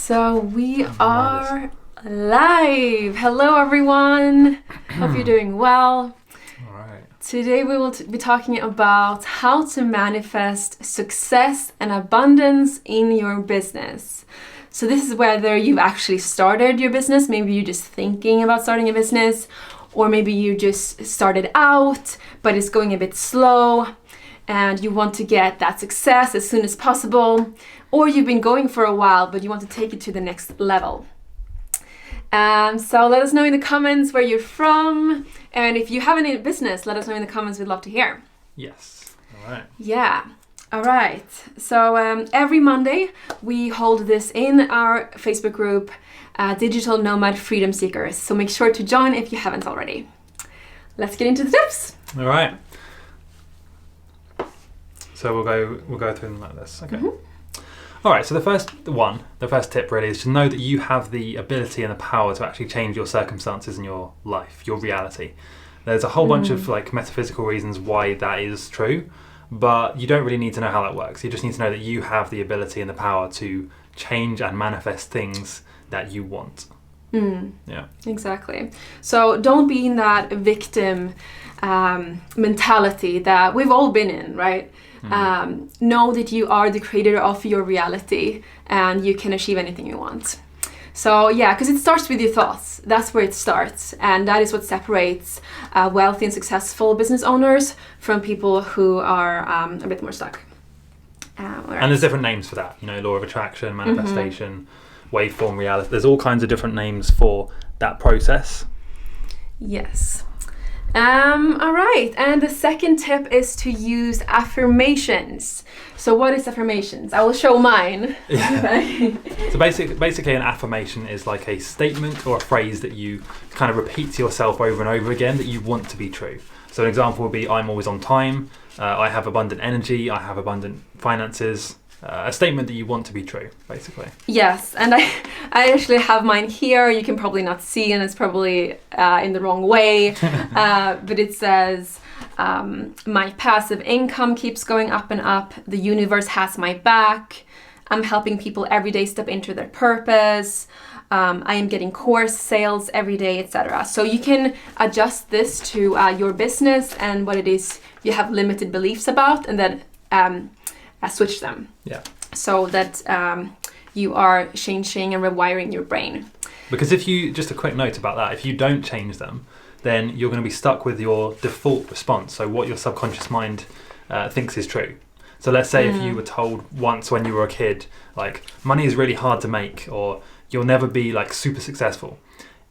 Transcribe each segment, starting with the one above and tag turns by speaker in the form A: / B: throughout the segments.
A: So we are live. Hello everyone. Hope you're doing well.
B: All right.
A: Today we will be talking about how to manifest success and abundance in your business. So this is whether you've actually started your business, maybe you're just thinking about starting a business, or maybe you just started out but it's going a bit slow and you want to get that success as soon as possible, or you've been going for a while but you want to take it to the next level. So let us know in the comments where you're from, and if you have any business, let us know in the comments. We'd love to hear.
B: Yes. All right.
A: Yeah. All right. So every Monday we hold this in our Facebook group, Digital Nomad Freedom Seekers. So make sure to join if you haven't already. Let's get into the tips.
B: All right. So we'll go through them like this. Okay.
A: Mm-hmm.
B: All right. So the first tip really is to know that you have the ability and the power to actually change your circumstances in your life, your reality. There's a whole bunch of like metaphysical reasons why that is true, but you don't really need to know how that works. You just need to know that you have the ability and the power to change and manifest things that you want. Yeah.
A: Exactly. So don't be in that victim mentality that we've all been in, right? Know that you are the creator of your reality and you can achieve anything you want. So yeah, because it starts with your thoughts. That's where it starts, and that is what separates wealthy and successful business owners from people who are a bit more stuck.
B: And there's different names for that, law of attraction, manifestation, waveform reality. There's all kinds of different names for that process.
A: Yes. All right, and the second tip is to use affirmations. So what is affirmations? I will show mine.
B: Yeah. So basically an affirmation is like a statement or a phrase that you kind of repeat to yourself over and over again that you want to be true. So an example would be, I'm always on time, I have abundant energy, I have abundant finances. A statement that you want to be true, basically. Yes,
A: and I actually have mine here. You can probably not see, and it's probably in the wrong way. But it says, my passive income keeps going up and up. The universe has my back. I'm helping people every day step into their purpose. I am getting course sales every day, etc. So you can adjust this to your business and what it is you have limited beliefs about, and then switch them.
B: Yeah.
A: So that you are changing and rewiring your brain.
B: Because just a quick note about that, if you don't change them, then you're going to be stuck with your default response. So what your subconscious mind thinks is true. So let's say if you were told once when you were a kid, like, money is really hard to make, or you'll never be like super successful.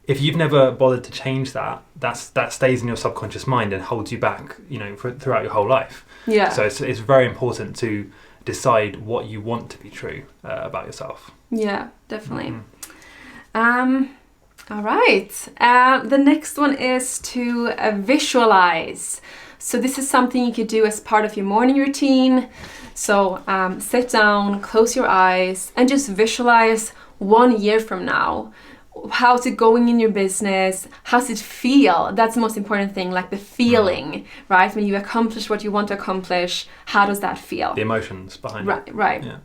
B: If you've never bothered to change that stays in your subconscious mind and holds you back, throughout your whole life.
A: Yeah.
B: So it's very important to decide what you want to be true about yourself.
A: Yeah, definitely. All right. The next one is to visualize. So this is something you could do as part of your morning routine. So sit down, close your eyes, and just visualize 1 year from now. How's it going in your business? How's it feel? That's the most important thing, like the feeling, right? When you accomplish what you want to accomplish, how does that feel?
B: The emotions behind it.
A: Right.
B: Yeah.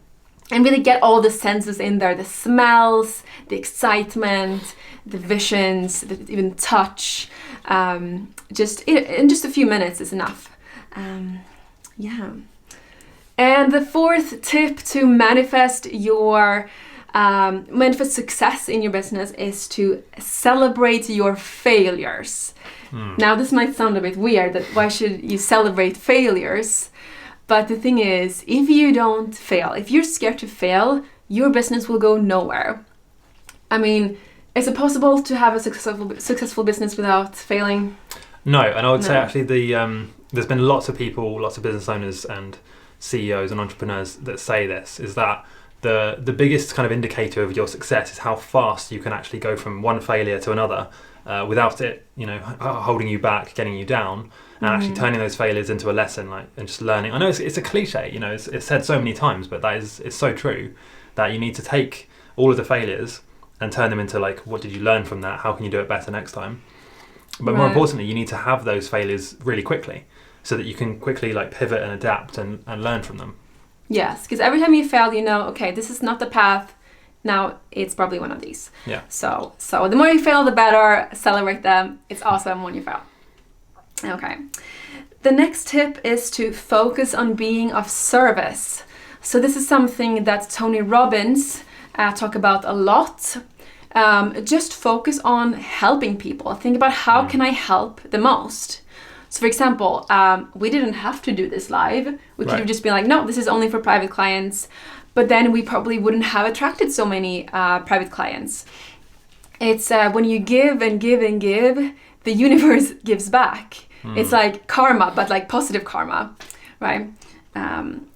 A: And really get all the senses in there, the smells, the excitement, the visions, even touch. Just in just a few minutes is enough. Yeah. And the fourth tip to manifest success in your business is to celebrate your failures. Now this might sound a bit weird, that why should you celebrate failures? But the thing is, if you don't fail, if you're scared to fail, your business will go nowhere. I mean, is it possible to have a successful business without failing?
B: No, and I would say actually there's been lots of people, lots of business owners and CEOs and entrepreneurs that say this, is that the biggest kind of indicator of your success is how fast you can actually go from one failure to another without it, holding you back, getting you down, and actually turning those failures into a lesson, and just learning. I know it's a cliche, it's said so many times, but it's so true that you need to take all of the failures and turn them into what did you learn from that? How can you do it better next time? But more importantly, you need to have those failures really quickly so that you can quickly pivot and adapt and learn from them.
A: Yes, because every time you fail, okay, this is not the path. Now it's probably one of these.
B: Yeah.
A: So the more you fail, the better. Celebrate them. It's awesome when you fail. Okay. The next tip is to focus on being of service. So this is something that Tony Robbins talk about a lot. Just focus on helping people. Think about how can I help the most. So for example, we didn't have to do this live. We could have just been like, no, this is only for private clients. But then we probably wouldn't have attracted so many private clients. It's when you give and give and give, the universe gives back. It's like karma, but like positive karma, right?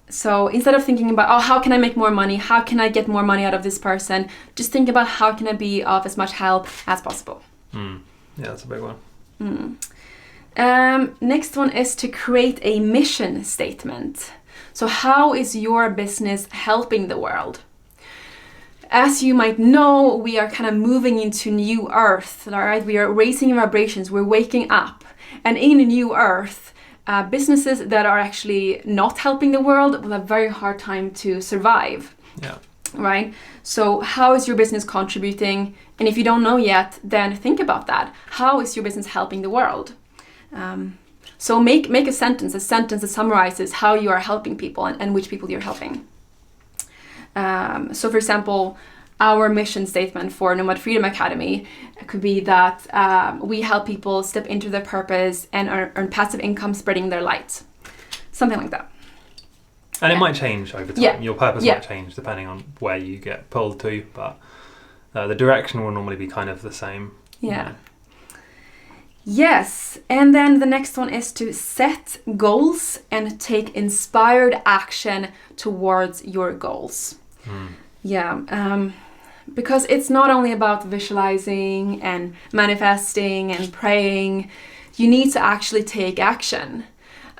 A: So instead of thinking about, how can I make more money? How can I get more money out of this person? Just think about how can I be of as much help as possible.
B: Yeah, that's a big one.
A: Next one is to create a mission statement. So how is your business helping the world? As you might know, we are kind of moving into new earth, all right? We are raising vibrations, we're waking up. And in a new earth, businesses that are actually not helping the world will have a very hard time to survive.
B: Yeah.
A: Right? So how is your business contributing? And if you don't know yet, then think about that. How is your business helping the world? So make a sentence that summarizes how you are helping people and which people you're helping. So for example, our mission statement for Nomad Freedom Academy could be that we help people step into their purpose and earn passive income spreading their light. Something like that.
B: And it might change over time.
A: Yeah.
B: Your purpose might change depending on where you get pulled to, but the direction will normally be kind of the same.
A: Yeah. Yes, and then the next one is to set goals and take inspired action towards your goals. Yeah, because it's not only about visualizing and manifesting and praying. You need to actually take action.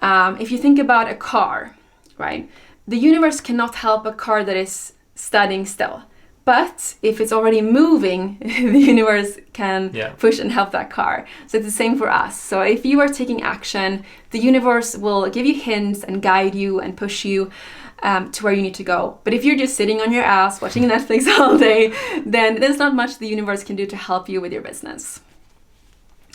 A: If you think about a car, right? The universe cannot help a car that is standing still. But if it's already moving, the universe can push and help that car. So it's the same for us. So if you are taking action, the universe will give you hints and guide you and push you to where you need to go. But if you're just sitting on your ass watching Netflix all day, then there's not much the universe can do to help you with your business.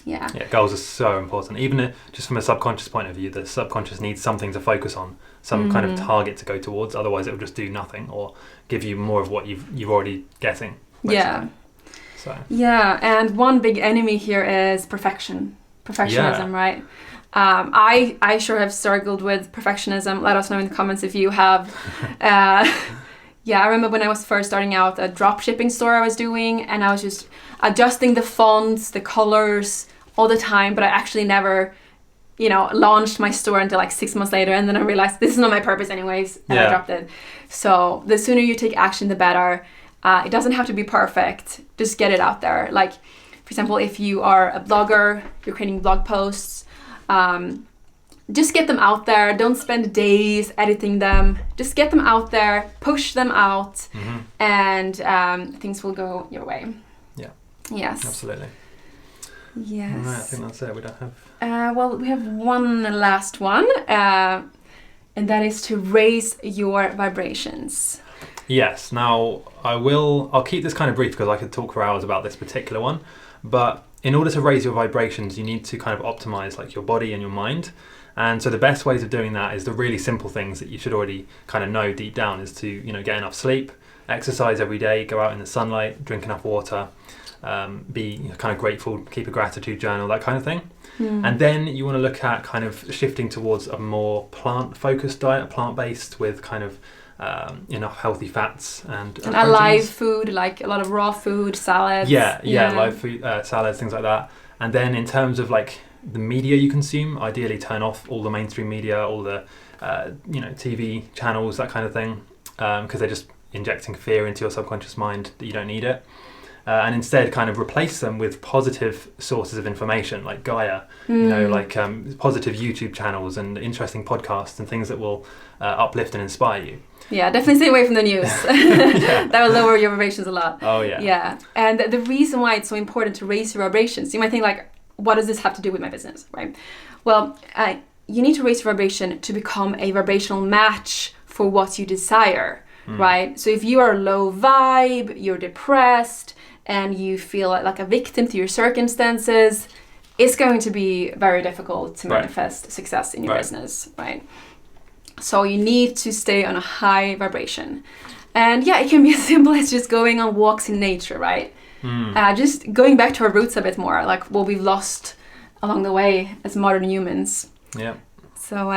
A: Yeah,
B: goals are so important. Even just from a subconscious point of view, the subconscious needs something to focus on, some kind of target to go towards. Otherwise, it will just do nothing or give you more of what you're already getting. Basically.
A: Yeah.
B: So.
A: Yeah, and one big enemy here is perfectionism, right? I sure have struggled with perfectionism. Let us know in the comments if you have. I remember when I was first starting out, a drop shipping store I was doing, and I was just adjusting the fonts, the colors all the time, but I actually never, launched my store until like 6 months later, and then I realized this is not my purpose anyways, and I dropped it. So the sooner you take action, the better. It doesn't have to be perfect. Just get it out there. Like, for example, if you are a blogger, you're creating blog posts, just get them out there. Don't spend days editing them. Just get them out there, push them out, and things will go your way.
B: Yeah.
A: Yes.
B: Absolutely.
A: Yes.
B: All right, I think that's it. We don't have...
A: we have one last one, and that is to raise your vibrations.
B: Yes. Now, I'll keep this kind of brief because I could talk for hours about this particular one, but in order to raise your vibrations, you need to kind of optimize like your body and your mind. And so the best ways of doing that is the really simple things that you should already kind of know deep down is to, get enough sleep, exercise every day, go out in the sunlight, drink enough water, be kind of grateful, keep a gratitude journal, that kind of thing. And then you want to look at kind of shifting towards a more plant-focused diet, plant-based with kind of enough healthy fats and
A: alive food, like a lot of raw food, salads.
B: Yeah, live food, salads, things like that. And then in terms of like the media you consume, ideally turn off all the mainstream media, all the TV channels, that kind of thing, because they're just injecting fear into your subconscious mind that you don't need it. And instead kind of replace them with positive sources of information like Gaia, positive YouTube channels and interesting podcasts and things that will uplift and inspire you.
A: Yeah, definitely stay away from the news. That will lower your vibrations a lot.
B: Oh, yeah.
A: Yeah, and the reason why it's so important to raise your vibrations, you might think like, what does this have to do with my business, right? Well, you need to raise your vibration to become a vibrational match for what you desire. right? So if you are low vibe, you're depressed, and you feel like a victim to your circumstances, it's going to be very difficult to manifest success in your business, right? So you need to stay on a high vibration. And yeah, it can be as simple as just going on walks in nature, right? Just going back to our roots a bit more, like what we've lost along the way as modern humans.
B: Yeah.
A: So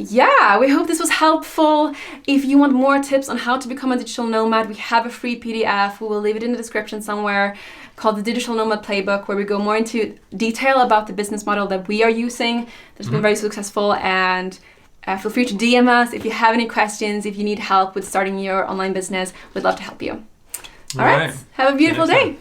A: yeah, we hope this was helpful. If you want more tips on how to become a digital nomad, we have a free PDF. We will leave it in the description somewhere, called the Digital Nomad Playbook, where we go more into detail about the business model that we are using that's been very successful. And feel free to DM us if you have any questions, if you need help with starting your online business. We'd love to help you. All right. Have a beautiful day.